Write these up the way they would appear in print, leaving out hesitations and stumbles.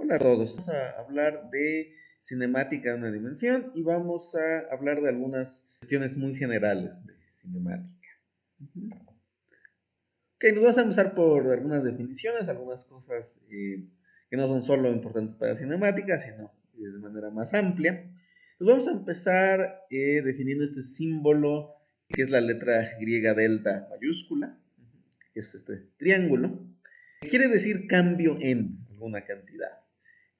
Hola a todos. Vamos a hablar de cinemática en una dimensión y vamos a hablar de algunas cuestiones muy generales de cinemática. Ok, nos vamos a empezar por algunas definiciones, algunas cosas que no son solo importantes para cinemática, sino de manera más amplia. Entonces vamos a empezar definiendo este símbolo que es la letra griega delta mayúscula, que es este triángulo. Quiere decir cambio en alguna cantidad.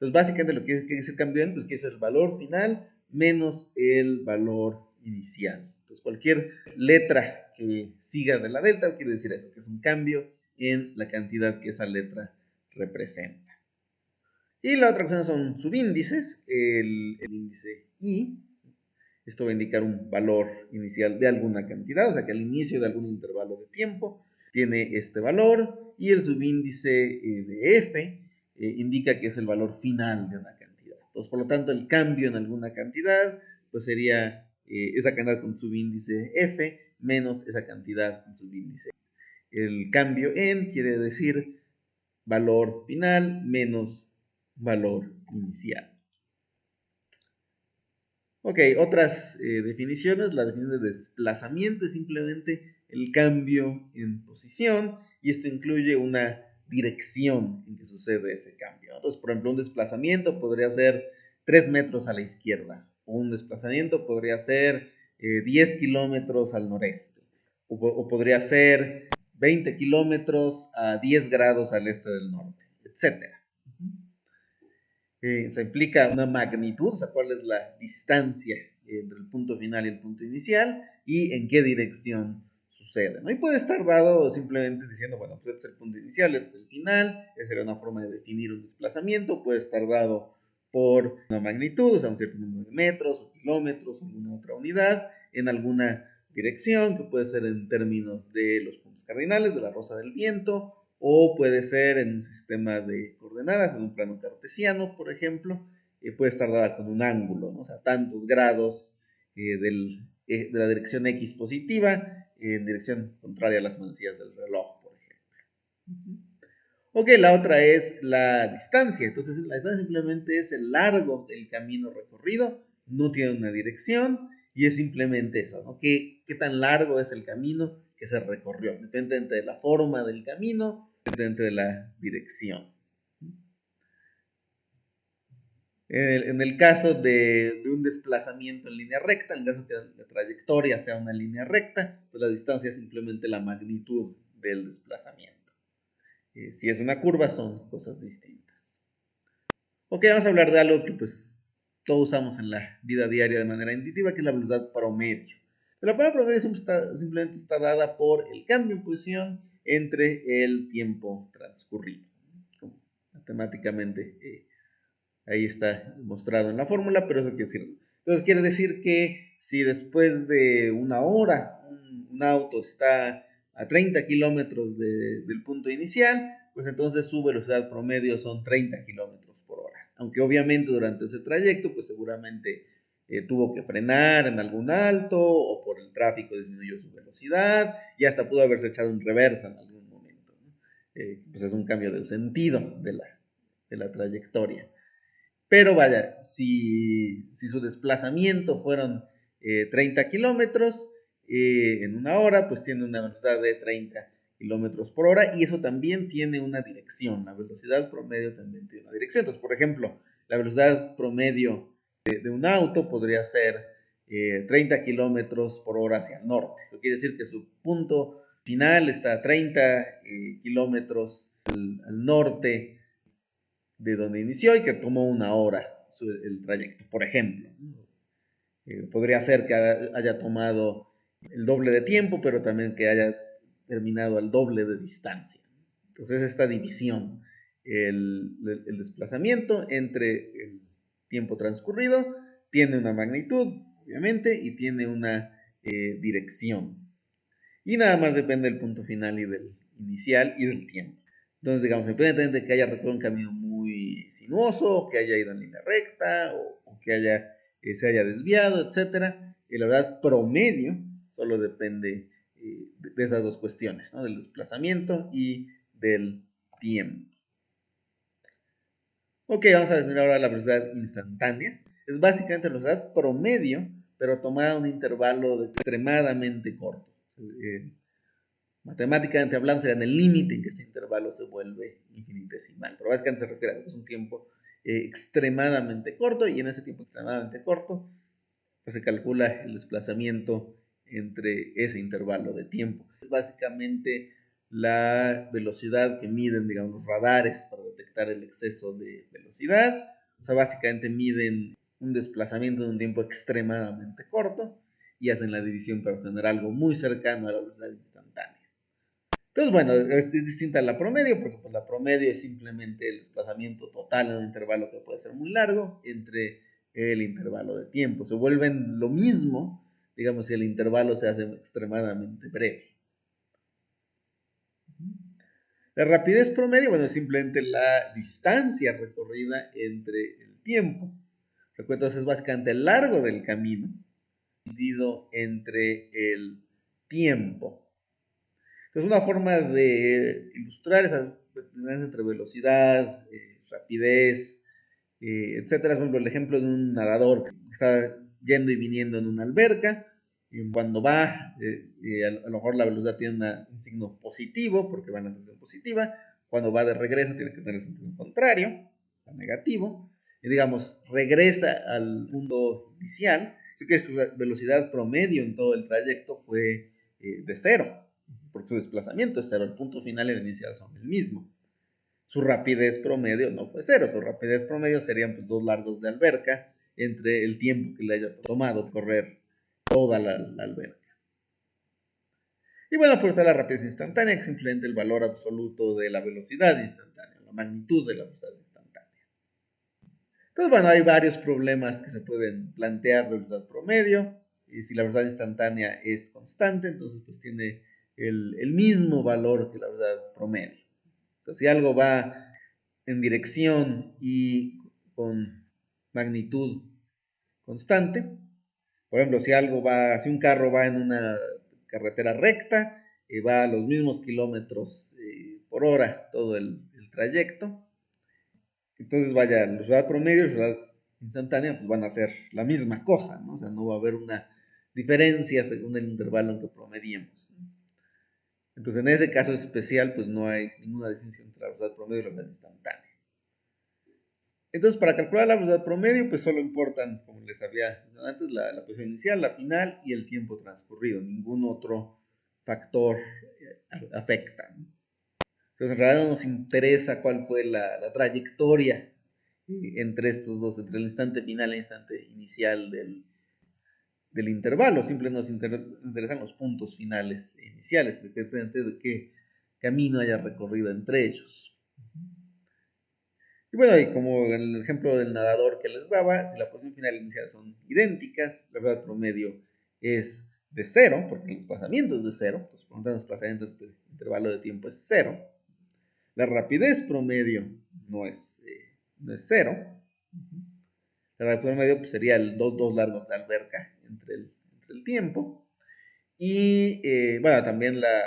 Entonces, básicamente lo que quiere decir cambio en, pues que es el valor final menos el valor inicial. Entonces, cualquier letra que siga de la delta quiere decir eso, que es un cambio en la cantidad que esa letra representa. Y la otra cosa son subíndices, el índice I. Esto va a indicar un valor inicial de alguna cantidad, o sea que al inicio de algún intervalo de tiempo tiene este valor, y el subíndice de F indica que es el valor final de una cantidad. Entonces, por lo tanto, el cambio en alguna cantidad pues sería esa cantidad con subíndice F menos esa cantidad con subíndice. El cambio en quiere decir valor final menos valor inicial. Ok, otras definiciones. La definición de desplazamiento es simplemente el cambio en posición, y esto incluye una dirección en que sucede ese cambio. Entonces, por ejemplo, un desplazamiento podría ser 3 metros a la izquierda, o un desplazamiento podría ser 10 kilómetros al noreste, o podría ser 20 kilómetros a 10 grados al este del norte, etc. Se implica una magnitud, o sea, cuál es la distancia entre el punto final y el punto inicial, y en qué dirección sucede, ¿no? Y puede estar dado simplemente diciendo, bueno, pues este es el punto inicial, este es el final. Esa sería una forma de definir un desplazamiento. Puede estar dado por una magnitud, o sea, un cierto número de metros o kilómetros o alguna otra unidad en alguna dirección, que puede ser en términos de los puntos cardinales, de la rosa del viento, o puede ser en un sistema de coordenadas, en un plano cartesiano, por ejemplo. Puede estar dada con un ángulo, ¿no? O sea, tantos grados de la dirección X positiva en dirección contraria a las manecillas del reloj, por ejemplo. Ok, la otra es la distancia. Entonces, la distancia simplemente es el largo del camino recorrido, no tiene una dirección, y es simplemente eso, ¿no? ¿Qué tan largo es el camino que se recorrió? Dependiente de la forma del camino, dependiente de la dirección. En el caso de un desplazamiento en línea recta, en caso que la trayectoria sea una línea recta, pues la distancia es simplemente la magnitud del desplazamiento. Si es una curva, son cosas distintas. Ok, vamos a hablar de algo que pues todos usamos en la vida diaria de manera intuitiva, que es la velocidad promedio. La palabra promedio simplemente está dada por el cambio en posición entre el tiempo transcurrido. Como matemáticamente ahí está mostrado en la fórmula, pero eso quiere decir. Entonces quiere decir que si después de una hora un auto está a 30 kilómetros del punto inicial, pues entonces su velocidad promedio son 30 kilómetros por hora. Aunque obviamente durante ese trayecto, pues seguramente tuvo que frenar en algún alto, o por el tráfico disminuyó su velocidad, y hasta pudo haberse echado en reversa en algún momento, ¿no? Pues es un cambio del sentido de la trayectoria. Pero vaya, si su desplazamiento fueron 30 kilómetros en una hora, pues tiene una velocidad de 30 kilómetros por hora, y eso también tiene una dirección. La velocidad promedio también tiene una dirección. Entonces, por ejemplo, la velocidad promedio de un auto podría ser 30 kilómetros por hora hacia el norte. Eso quiere decir que su punto final está a 30 kilómetros al norte de donde inició, y que tomó una hora el trayecto, por ejemplo. Podría ser que haya tomado el doble de tiempo, pero también que haya terminado al doble de distancia. Entonces, esta división, el desplazamiento entre el tiempo transcurrido, tiene una magnitud, obviamente, y tiene una dirección. Y nada más depende del punto final y del inicial y del tiempo. Entonces, digamos, independientemente de que haya recorrido un camino muy sinuoso, que haya ido en línea recta, o que se haya desviado, etc., la verdad promedio solo depende de esas dos cuestiones, ¿no? Del desplazamiento y del tiempo. Ok, vamos a definir ahora la velocidad instantánea. Es básicamente la velocidad promedio, pero tomada un intervalo extremadamente corto. Matemáticamente hablando, sería en el límite en que este intervalo se vuelve infinitesimal. Pero básicamente se refiere a que es un tiempo extremadamente corto, y en ese tiempo extremadamente corto pues se calcula el desplazamiento entre ese intervalo de tiempo. Es básicamente la velocidad que miden, digamos, los radares para detectar el exceso de velocidad. O sea, básicamente miden un desplazamiento en un tiempo extremadamente corto y hacen la división para obtener algo muy cercano a la velocidad instantánea. Entonces, bueno, es distinta a la promedio, porque pues, la promedio es simplemente el desplazamiento total en un intervalo que puede ser muy largo entre el intervalo de tiempo. Se vuelven lo mismo, digamos, si el intervalo se hace extremadamente breve. La rapidez promedio, bueno, es simplemente la distancia recorrida entre el tiempo. Recuerda, es básicamente el largo del camino dividido entre el tiempo. Entonces, una forma de ilustrar esas diferencias entre velocidad, rapidez, etcétera, es, por ejemplo, el ejemplo de un nadador que está yendo y viniendo en una alberca. Y cuando va, a lo mejor la velocidad tiene un signo positivo, porque va en la dirección positiva. Cuando va de regreso, tiene que tener el sentido contrario, negativo. Y digamos, regresa al punto inicial. Así que su velocidad promedio en todo el trayecto fue de cero, porque su desplazamiento es cero, el punto final y el inicial son el mismo. Su rapidez promedio no fue cero, su rapidez promedio serían pues 2 largos de alberca entre el tiempo que le haya tomado correr toda la alberca. Y bueno, pues está la rapidez instantánea, que es simplemente el valor absoluto de la velocidad instantánea, la magnitud de la velocidad instantánea. Entonces, bueno, hay varios problemas que se pueden plantear de velocidad promedio. Y si la velocidad instantánea es constante, entonces pues tiene el mismo valor que la velocidad promedio. O sea, si algo va en dirección y con magnitud constante, por ejemplo, si un carro va en una carretera recta, va a los mismos kilómetros por hora todo el trayecto, entonces vaya, la velocidad promedio y la velocidad instantánea pues van a ser la misma cosa, ¿no? O sea, no va a haber una diferencia según el intervalo en que promediemos, ¿no? Entonces, en ese caso especial, pues no hay ninguna distinción entre la velocidad promedio y la velocidad instantánea. Entonces, para calcular la velocidad promedio, pues solo importan, como les había dicho antes, la posición inicial, la final y el tiempo transcurrido. Ningún otro factor afecta, ¿no? Entonces, en realidad no nos interesa cuál fue la trayectoria entre estos dos, entre el instante final y el instante inicial del intervalo. Simplemente nos interesan los puntos finales e iniciales, de qué camino haya recorrido entre ellos. Y bueno, y como en el ejemplo del nadador que les daba, si la posición final y inicial son idénticas, la velocidad promedio es de cero, porque el desplazamiento es de cero, entonces por lo tanto el desplazamiento entre intervalo de tiempo es cero. La rapidez promedio no es cero. La rapidez promedio pues, sería el dos largos de alberca entre el tiempo. Y bueno, también la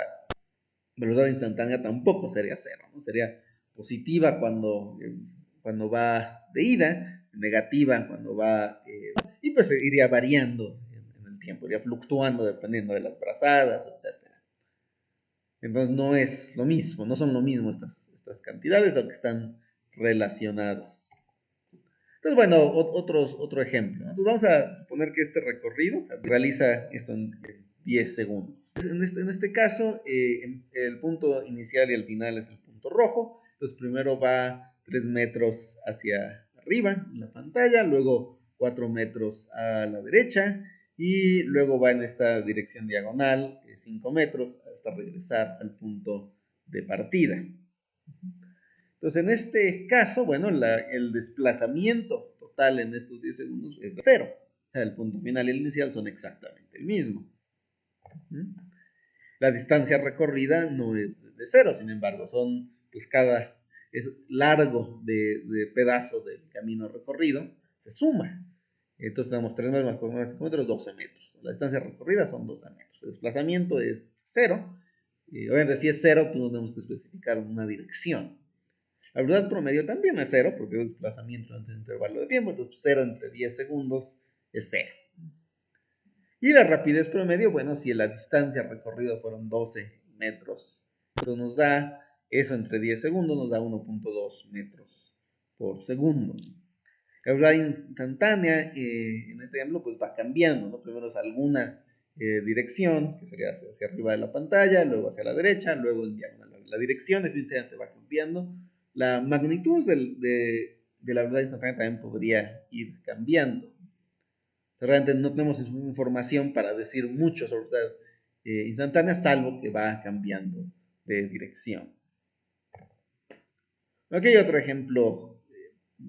velocidad instantánea tampoco sería cero, ¿no? Sería positiva cuando va de ida, negativa cuando va, y pues iría variando en el tiempo, iría fluctuando dependiendo de las brazadas, etc. Entonces no es lo mismo, no son lo mismo estas cantidades, aunque están relacionadas. Entonces, bueno, otro ejemplo, ¿no? Entonces vamos a suponer que este recorrido, o sea, realiza esto en 10 segundos. En este caso, el punto inicial y el final es el punto rojo. Entonces primero va 3 metros hacia arriba en la pantalla, luego 4 metros a la derecha y luego va en esta dirección diagonal 5 metros hasta regresar al punto de partida. Entonces, en este caso, bueno, el desplazamiento total en estos 10 segundos es de cero. O sea, el punto final y el inicial son exactamente el mismo. La distancia recorrida no es de cero, sin embargo, pues cada largo de pedazo del camino recorrido se suma. Entonces tenemos 3 metros más 4 más 5 metros, 12 metros. La distancia recorrida son 12 metros. El desplazamiento es cero. Obviamente, si es cero, pues no tenemos que especificar una dirección. La velocidad promedio también es 0, porque es desplazamiento entre un intervalo de tiempo, entonces 0 entre 10 segundos es 0. Y la rapidez promedio, bueno, si la distancia recorrida fueron 12 metros, entonces nos da eso entre 10 segundos, nos da 1.2 metros por segundo. La velocidad instantánea, en este ejemplo, pues va cambiando, ¿no? Primero es alguna dirección, que sería hacia arriba de la pantalla, luego hacia la derecha, luego en diagonal. La dirección definitivamente va cambiando. La magnitud de la velocidad instantánea también podría ir cambiando. Realmente no tenemos información para decir mucho sobre velocidad instantánea, salvo que va cambiando de dirección. Aquí hay otro ejemplo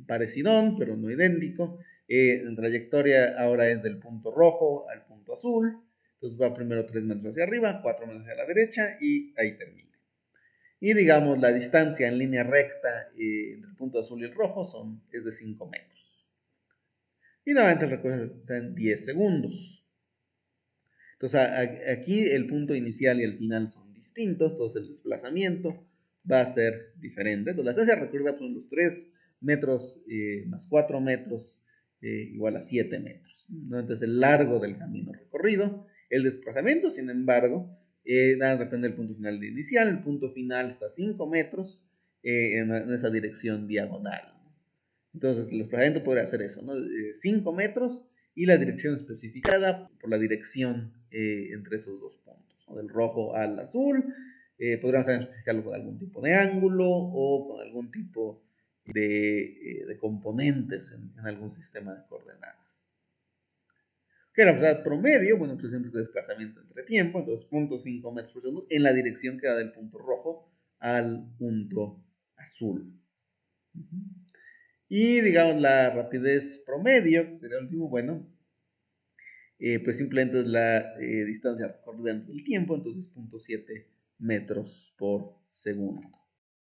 parecidón, pero no idéntico. La trayectoria ahora es del punto rojo al punto azul. Entonces va primero 3 metros hacia arriba, 4 metros hacia la derecha y ahí termina. Y digamos, la distancia en línea recta entre el punto azul y el rojo es de 5 metros. Y nuevamente el recorrido está en 10 segundos. Entonces aquí el punto inicial y el final son distintos, entonces el desplazamiento va a ser diferente. Entonces la distancia recorrida son los 3 metros más 4 metros igual a 7 metros. ¿No? Entonces el largo del camino recorrido. El desplazamiento, sin embargo, nada más depende del punto final inicial. El punto final está a 5 metros en esa dirección diagonal. Entonces el desplazamiento podría ser eso, ¿no? 5 metros y la dirección especificada por la dirección entre esos dos puntos, ¿no? Del rojo al azul. Podríamos también especificarlo con algún tipo de ángulo o con algún tipo de componentes en algún sistema de coordenadas. Que la velocidad promedio, bueno, pues siempre es desplazamiento entre tiempo, entonces 0.5 metros por segundo en la dirección que va del punto rojo al punto azul. Y digamos la rapidez promedio, que sería el último, bueno, pues simplemente es la distancia recorrida entre el tiempo, entonces 0.7 metros por segundo.